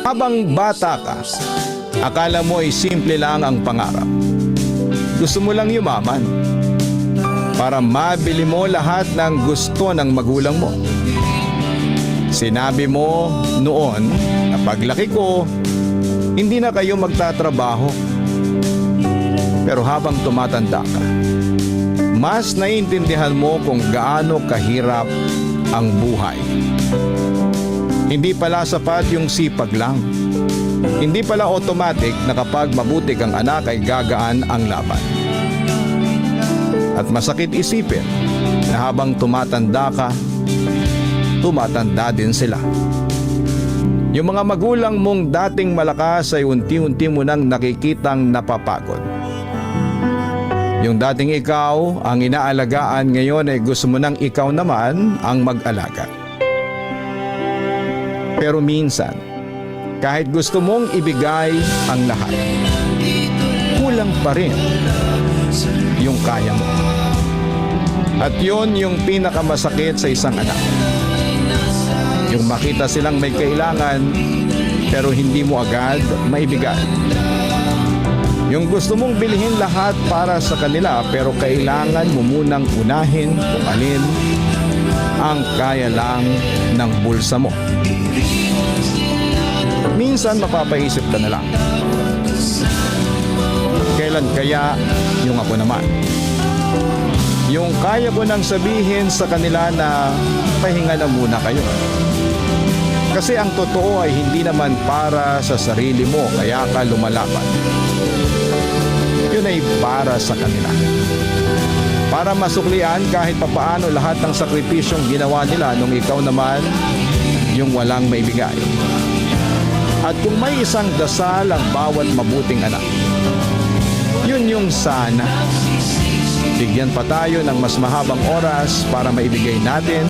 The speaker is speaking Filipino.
Habang bata ka, akala mo ay simple lang ang pangarap. Gusto mo lang yumaman para mabili mo lahat ng gusto ng magulang mo. Sinabi mo noon na paglaki ko, hindi na kayo magtatrabaho. Pero habang tumatanda ka, mas naiintindihan mo kung gaano kahirap ang buhay. Hindi pala sapat yung sipag lang. Hindi pala automatic na kapag mabuti kang anak ay gagaan ang laban. At masakit isipin na habang tumatanda ka, tumatanda din sila. Yung mga magulang mong dating malakas ay unti-unti mo nang nakikitang napapagod. Yung dating ikaw ang inaalagaan ngayon ay gusto mo nang ikaw naman ang mag-alaga. Pero minsan, kahit gusto mong ibigay ang lahat, kulang pa rin yung kaya mo. At yun yung pinakamasakit sa isang anak. Yung makita silang may kailangan pero hindi mo agad maibigay. Yung gusto mong bilhin lahat para sa kanila pero kailangan mo munang unahin kung alin ang kaya lang ng bulsa mo. Minsan mapapaisip ka na lang, kailan kaya yung ako naman? Yung kaya ko nang sabihin sa kanila na pahinga na muna kayo. Kasi ang totoo ay hindi naman para sa sarili mo kaya ka lumalaban. Yun ay para sa kanila. Para masuklian kahit papaano lahat ng sakripisyong ginawa nila nung ikaw naman yung walang maibigay. At kung may isang dasal ang bawat mabuting anak, yun yung sana bigyan pa tayo ng mas mahabang oras para maibigay natin